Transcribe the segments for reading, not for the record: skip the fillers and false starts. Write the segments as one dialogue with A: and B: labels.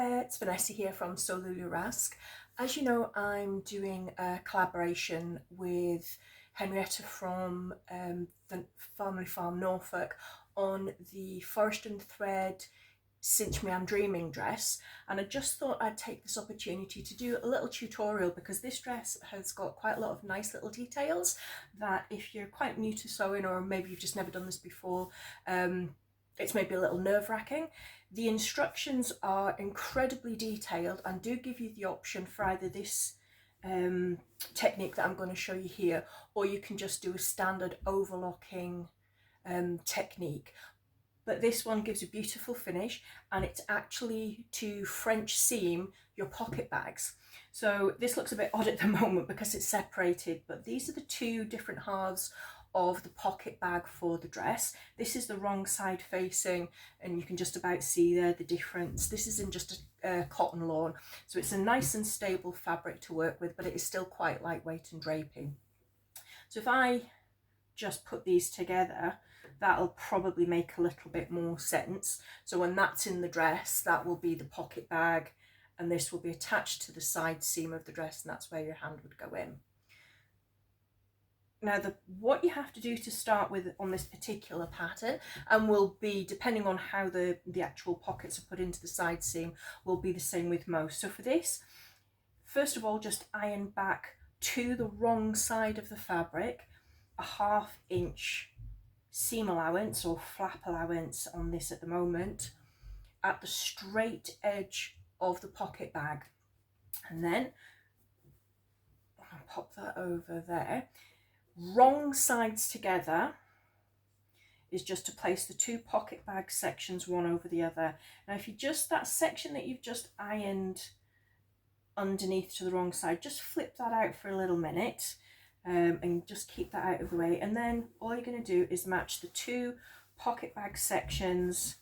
A: It's Vanessa here from Sew Lulu Rask. As you know, I'm doing a collaboration with Henrietta from the Family Farm Norfolk on the Forest and Thread Cinch Me I'm Dreaming dress, and I just thought I'd take this opportunity to do a little tutorial because this dress has got quite a lot of nice little details that if you're quite new to sewing or maybe you've just never done this before, it's maybe a little nerve-wracking. The instructions are incredibly detailed and do give you the option for either this technique that I'm going to show you here, or you can just do a standard overlocking technique. But this one gives a beautiful finish, and it's actually to French seam your pocket bags. So this looks a bit odd at the moment because it's separated, but these are the two different halves of the pocket bag for the dress. This is the wrong side facing, and you can just about see there the difference. This is in just a cotton lawn, so it's a nice and stable fabric to work with, but it is still quite lightweight and drapey. So if I just put these together, that'll probably make a little bit more sense. So when that's in the dress, that will be the pocket bag, and this will be attached to the side seam of the dress, and that's where your hand would go in. Now, what you have to do to start with on this particular pattern, and will be, depending on how the actual pockets are put into the side seam, will be the same with most. So for this, first of all, just iron back to the wrong side of the fabric a 1/2 inch seam allowance or flap allowance on this at the moment at the straight edge of the pocket bag, and then I'll pop that over there. Wrong sides together is just to place the two pocket bag sections one over the other. Now if you just, that section that you've just ironed underneath to the wrong side, just flip that out for a little minute and just keep that out of the way, and then all you're going to do is match the two pocket bag sections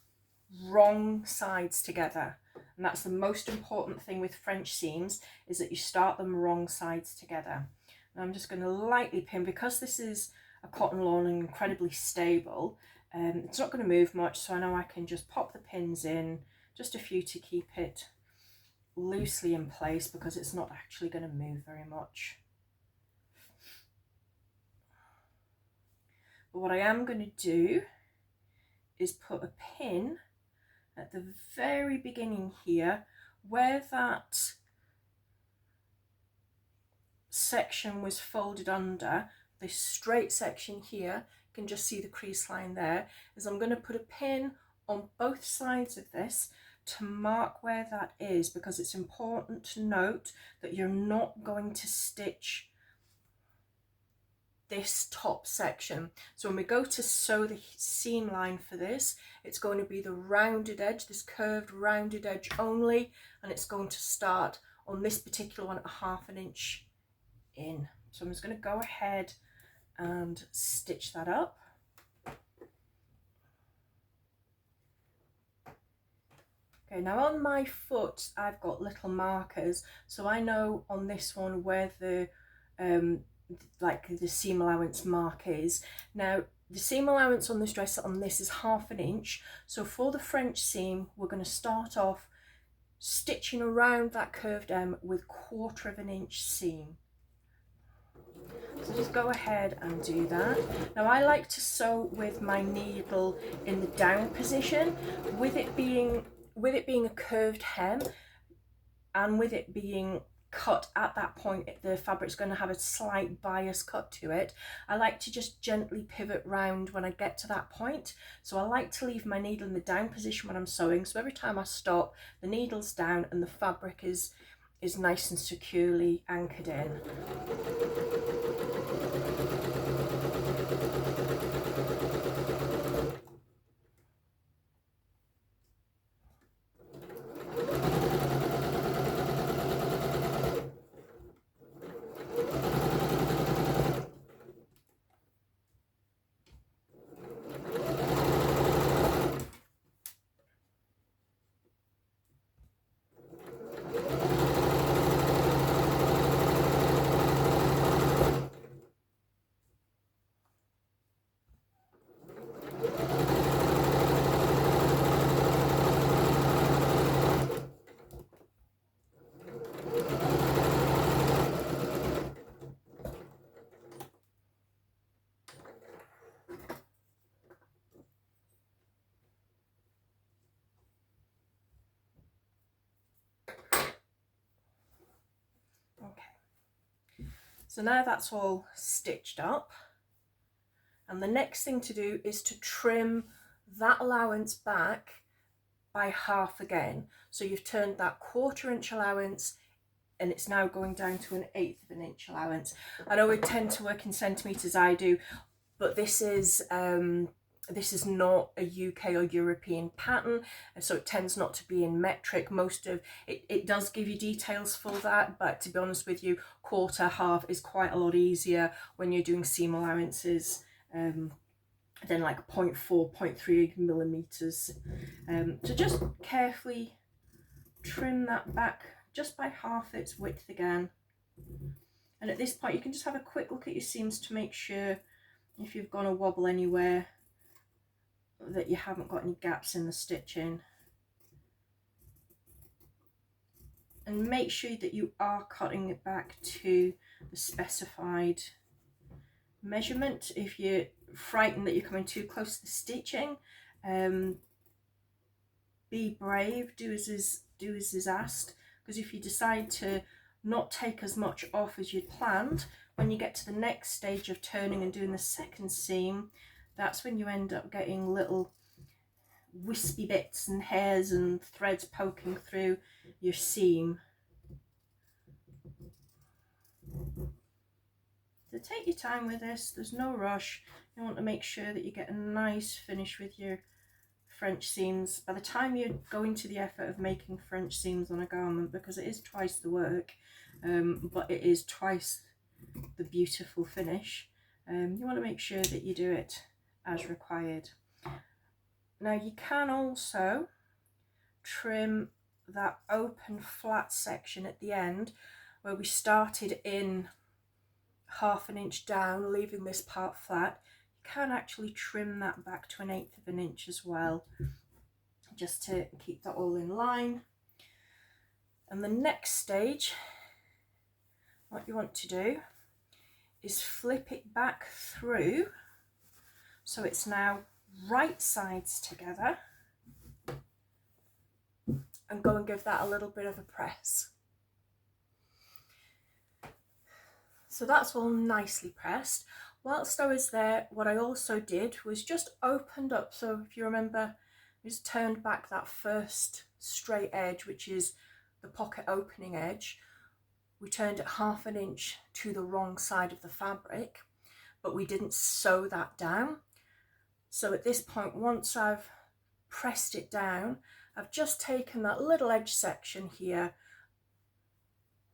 A: wrong sides together. And that's the most important thing with French seams, is that you start them wrong sides together. And I'm just going to lightly pin, because this is a cotton lawn and incredibly stable, it's not going to move much, so I know I can just pop the pins in, just a few to keep it loosely in place, because it's not actually going to move very much. But what I am going to do is put a pin at the very beginning here, where that section was folded under, this straight section here, you can just see the crease line there, is I'm going to put a pin on both sides of this to mark where that is, because it's important to note that you're not going to stitch this top section. So when we go to sew the seam line for this, it's going to be the rounded edge, this curved rounded edge only, and it's going to start on this particular one at 1/2 inch in. So I'm just going to go ahead and stitch that up. Okay, now on my foot I've got little markers, so I know on this one where the like the seam allowance mark is. Now the seam allowance on this dress on this is 1/2 inch, so for the French seam we're going to start off stitching around that curved hem with 1/4 inch seam. So just go ahead and do that. Now I like to sew with my needle in the down position, with it being a curved hem and with it being cut at that point, the fabric's going to have a slight bias cut to it. I like to just gently pivot round when I get to that point, so I like to leave my needle in the down position when I'm sewing, so every time I stop the needle's down and the fabric is nice and securely anchored in. So now that's all stitched up, and the next thing to do is to trim that allowance back by half again. So you've turned that 1/4 inch allowance and it's now going down to 1/8 of an inch allowance. I know we tend to work in centimetres, I do, but this is not a UK or European pattern, and so it tends not to be in metric. Most of it does give you details for that, but to be honest with you, 1/4, half is quite a lot easier when you're doing seam allowances than like 0.4, 0.3 millimeters. So just carefully trim that back just by half its width again. And at this point you can just have a quick look at your seams to make sure if you've gone a wobble anywhere that you haven't got any gaps in the stitching. And make sure that you are cutting it back to the specified measurement. If you're frightened that you're coming too close to the stitching, be brave, do as is asked, because if you decide to not take as much off as you'd planned, when you get to the next stage of turning and doing the second seam, that's when you end up getting little wispy bits and hairs and threads poking through your seam. So take your time with this, there's no rush. You want to make sure that you get a nice finish with your French seams by the time you're going to the effort of making French seams on a garment, because it is twice the work, but it is twice the beautiful finish. You want to make sure that you do it as required. Now you can also trim that open flat section at the end where we started in 1/2 inch down, leaving this part flat. You can actually trim that back to 1/8 of an inch as well, just to keep that all in line. And the next stage, what you want to do is flip it back through so it's now right sides together, and go and give that a little bit of a press. So that's all nicely pressed. Whilst I was there, what I also did was just opened up. So if you remember, I just turned back that first straight edge, which is the pocket opening edge. We turned it 1/2 an inch to the wrong side of the fabric, but we didn't sew that down. So at this point, once I've pressed it down, I've just taken that little edge section here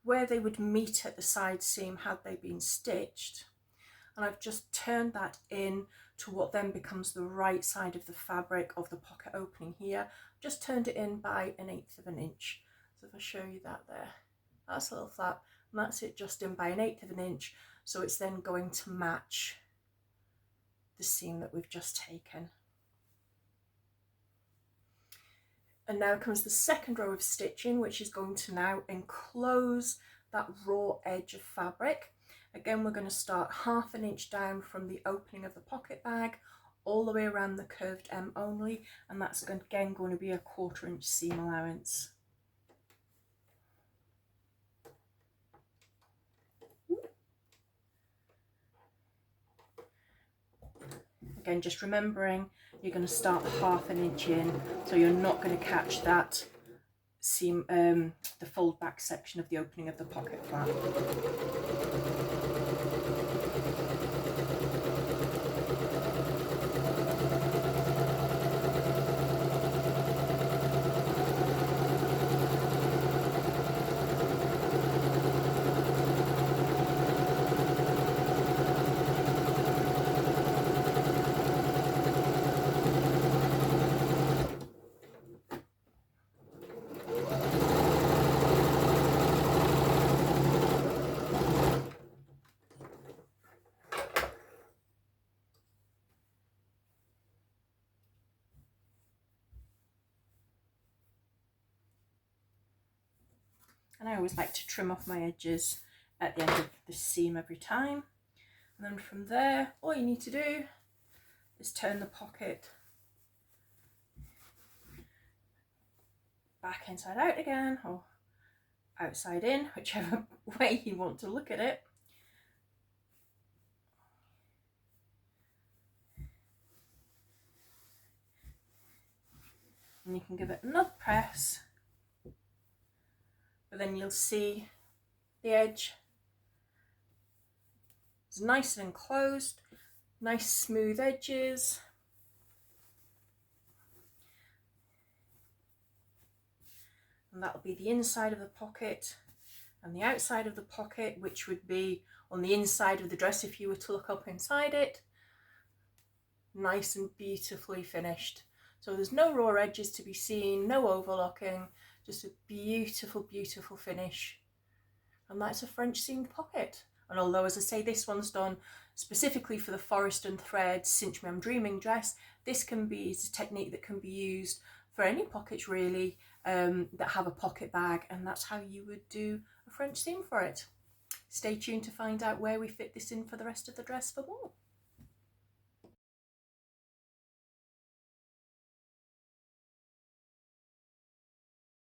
A: where they would meet at the side seam had they been stitched, and I've just turned that in to what then becomes the right side of the fabric of the pocket opening here. Just turned it in by 1/8 of an inch. So if I show you that there, that's a little flap, and that's it just in by 1/8 of an inch, so it's then going to match the seam that we've just taken. And now comes the second row of stitching, which is going to now enclose that raw edge of fabric. Again, we're going to start 1/2 an inch down from the opening of the pocket bag all the way around the curved M only, and that's again going to be a 1/4 inch seam allowance. Again, just remembering you're going to start 1/2 an inch in, so you're not going to catch that seam, the fold back section of the opening of the pocket flap. And I always like to trim off my edges at the end of the seam every time. And then from there, all you need to do is turn the pocket back inside out again, or outside in, whichever way you want to look at it. and you can give it another press, but then you'll see the edge is nice and enclosed, nice smooth edges. And that'll be the inside of the pocket, and the outside of the pocket, which would be on the inside of the dress if you were to look up inside it. Nice and beautifully finished. So there's no raw edges to be seen, no overlocking, just a beautiful, beautiful finish. And that's a French seamed pocket. And although, as I say, this one's done specifically for the Forest and Thread Cinch Me I'm Dreaming dress, this can be, it's a technique that can be used for any pockets really that have a pocket bag, and that's how you would do a French seam for it. Stay tuned to find out where we fit this in for the rest of the dress for more.